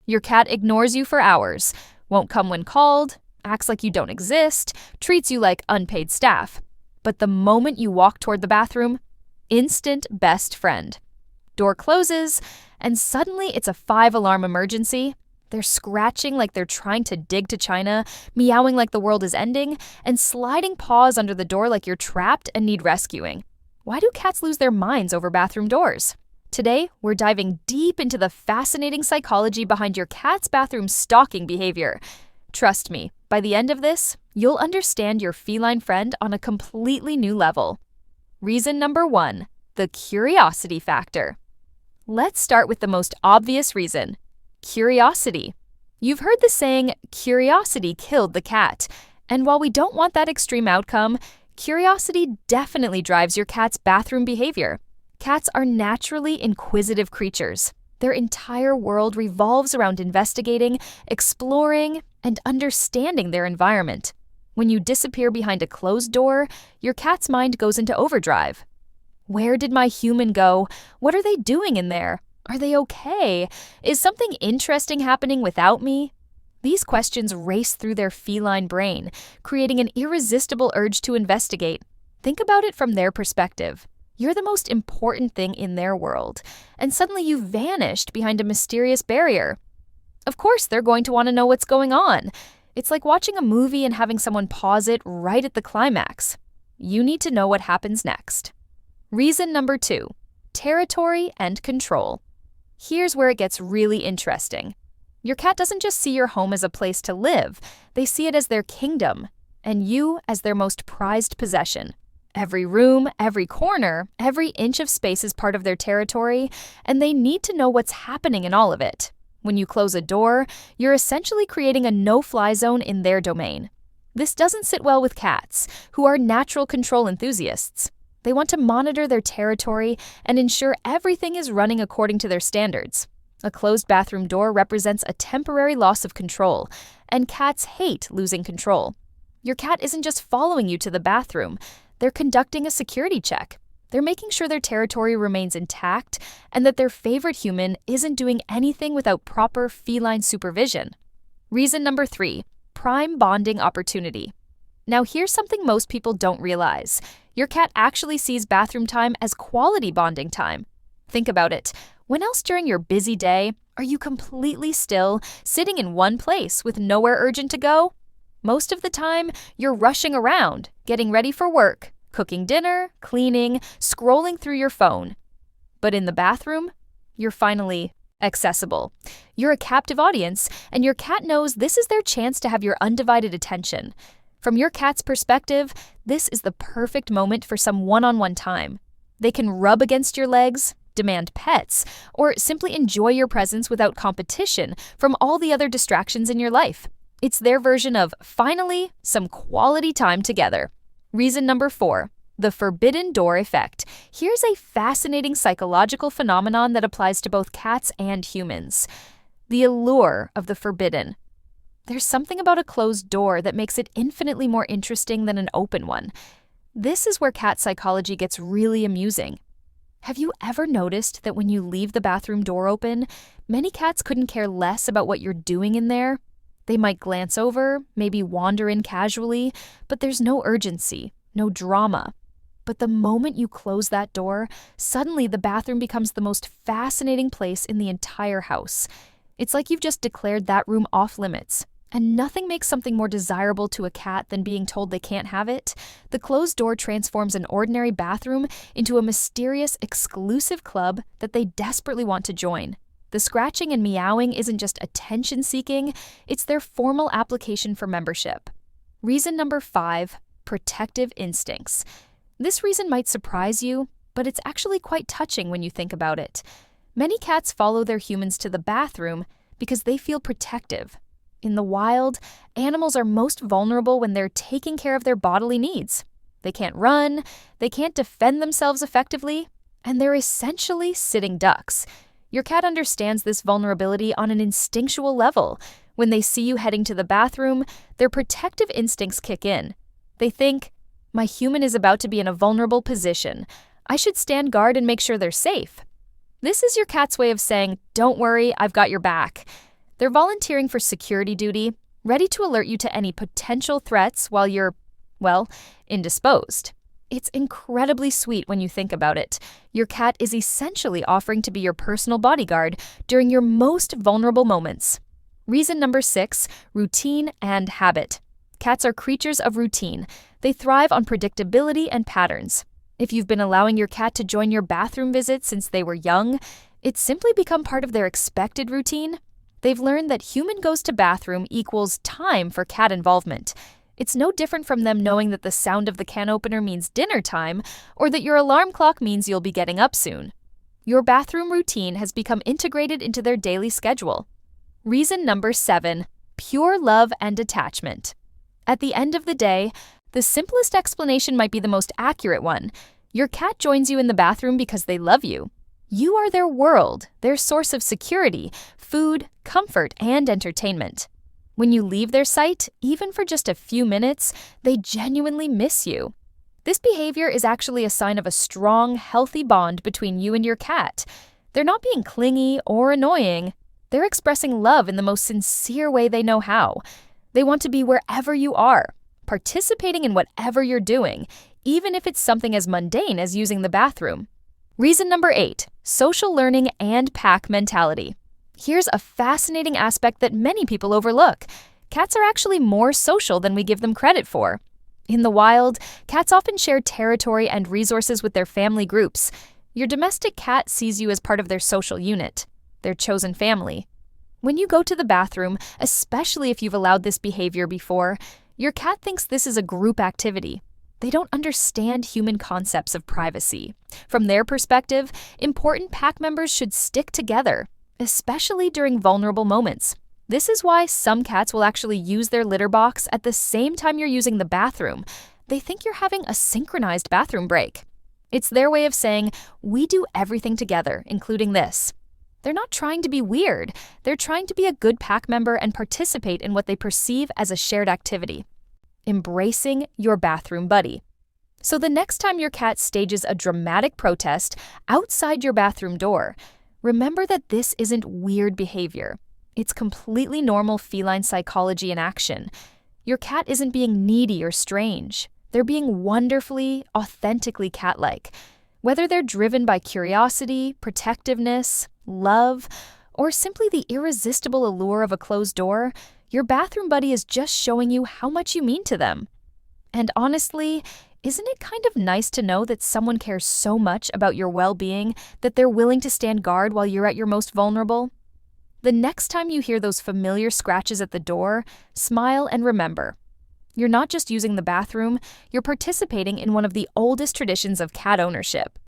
Your cat ignores you for hours, won't come when called, acts like you don't exist, treats you like unpaid staff. But the moment you walk toward the bathroom, instant best friend. Door closes, and suddenly it's a 5-alarm emergency. They're scratching like they're trying to dig to China, meowing like the world is ending, and sliding paws under the door like you're trapped and need rescuing. Why do cats lose their minds over bathroom doors? Today, we're diving deep into the fascinating psychology behind your cat's bathroom stalking behavior. Trust me, by the end of this, you'll understand your feline friend on a completely new level. Reason number 1, the curiosity factor. Let's start with the most obvious reason. Curiosity. You've heard the saying, curiosity killed the cat. And while we don't want that extreme outcome, curiosity definitely drives your cat's bathroom behavior. Cats are naturally inquisitive creatures. Their entire world revolves around investigating, exploring, and understanding their environment. When you disappear behind a closed door, your cat's mind goes into overdrive. Where did my human go? What are they doing in there? Are they okay? Is something interesting happening without me? These questions race through their feline brain, creating an irresistible urge to investigate. Think about it from their perspective. You're the most important thing in their world, and suddenly you've vanished behind a mysterious barrier. Of course, they're going to want to know what's going on. It's like watching a movie and having someone pause it right at the climax. You need to know what happens next. Reason number 2, territory and control. Here's where it gets really interesting. Your cat doesn't just see your home as a place to live, they see it as their kingdom, and you as their most prized possession. Every room, every corner, every inch of space is part of their territory, and they need to know what's happening in all of it. When you close a door, you're essentially creating a no-fly zone in their domain. This doesn't sit well with cats, who are natural control enthusiasts. They want to monitor their territory and ensure everything is running according to their standards. A closed bathroom door represents a temporary loss of control, and cats hate losing control. Your cat isn't just following you to the bathroom, they're conducting a security check. They're making sure their territory remains intact and that their favorite human isn't doing anything without proper feline supervision. Reason number 3, prime bonding opportunity. Now here's something most people don't realize. Your cat actually sees bathroom time as quality bonding time. Think about it. When else during your busy day are you completely still, sitting in one place with nowhere urgent to go? Most of the time, you're rushing around, getting ready for work, cooking dinner, cleaning, scrolling through your phone. But in the bathroom, you're finally accessible. You're a captive audience, and your cat knows this is their chance to have your undivided attention. From your cat's perspective, this is the perfect moment for some one-on-one time. They can rub against your legs, demand pets, or simply enjoy your presence without competition from all the other distractions in your life. It's their version of, finally, some quality time together. Reason number 4, the forbidden door effect. Here's a fascinating psychological phenomenon that applies to both cats and humans. The allure of the forbidden. There's something about a closed door that makes it infinitely more interesting than an open one. This is where cat psychology gets really amusing. Have you ever noticed that when you leave the bathroom door open, many cats couldn't care less about what you're doing in there? They might glance over, maybe wander in casually, but there's no urgency, no drama. But the moment you close that door, suddenly the bathroom becomes the most fascinating place in the entire house. It's like you've just declared that room off limits. And nothing makes something more desirable to a cat than being told they can't have it. The closed door transforms an ordinary bathroom into a mysterious, exclusive club that they desperately want to join. The scratching and meowing isn't just attention-seeking, it's their formal application for membership. Reason number 5, protective instincts. This reason might surprise you, but it's actually quite touching when you think about it. Many cats follow their humans to the bathroom because they feel protective. In the wild, animals are most vulnerable when they're taking care of their bodily needs. They can't run, they can't defend themselves effectively, and they're essentially sitting ducks. Your cat understands this vulnerability on an instinctual level. When they see you heading to the bathroom, their protective instincts kick in. They think, my human is about to be in a vulnerable position. I should stand guard and make sure they're safe. This is your cat's way of saying, don't worry, I've got your back. They're volunteering for security duty, ready to alert you to any potential threats while you're, well, indisposed. It's incredibly sweet when you think about it. Your cat is essentially offering to be your personal bodyguard during your most vulnerable moments. Reason number 6, routine and habit. Cats are creatures of routine. They thrive on predictability and patterns. If you've been allowing your cat to join your bathroom visits since they were young, it's simply become part of their expected routine. They've learned that human goes to bathroom equals time for cat involvement. It's no different from them knowing that the sound of the can opener means dinner time, or that your alarm clock means you'll be getting up soon. Your bathroom routine has become integrated into their daily schedule. Reason number 7, pure love and attachment. At the end of the day, the simplest explanation might be the most accurate one. Your cat joins you in the bathroom because they love you. You are their world, their source of security, food, comfort, and entertainment. When you leave their sight, even for just a few minutes, they genuinely miss you. This behavior is actually a sign of a strong, healthy bond between you and your cat. They're not being clingy or annoying. They're expressing love in the most sincere way they know how. They want to be wherever you are, participating in whatever you're doing, even if it's something as mundane as using the bathroom. Reason number 8, social learning and pack mentality. Here's a fascinating aspect that many people overlook. Cats are actually more social than we give them credit for. In the wild, cats often share territory and resources with their family groups. Your domestic cat sees you as part of their social unit, their chosen family. When you go to the bathroom, especially if you've allowed this behavior before, your cat thinks this is a group activity. They don't understand human concepts of privacy. From their perspective, important pack members should stick together, especially during vulnerable moments. This is why some cats will actually use their litter box at the same time you're using the bathroom. They think you're having a synchronized bathroom break. It's their way of saying, we do everything together, including this. They're not trying to be weird. They're trying to be a good pack member and participate in what they perceive as a shared activity. Embracing your bathroom buddy. So the next time your cat stages a dramatic protest outside your bathroom door, remember that this isn't weird behavior. It's completely normal feline psychology in action. Your cat isn't being needy or strange. They're being wonderfully, authentically cat-like. Whether they're driven by curiosity, protectiveness, love, or simply the irresistible allure of a closed door, your bathroom buddy is just showing you how much you mean to them. And honestly, isn't it kind of nice to know that someone cares so much about your well-being that they're willing to stand guard while you're at your most vulnerable? The next time you hear those familiar scratches at the door, smile and remember. You're not just using the bathroom, you're participating in one of the oldest traditions of cat ownership.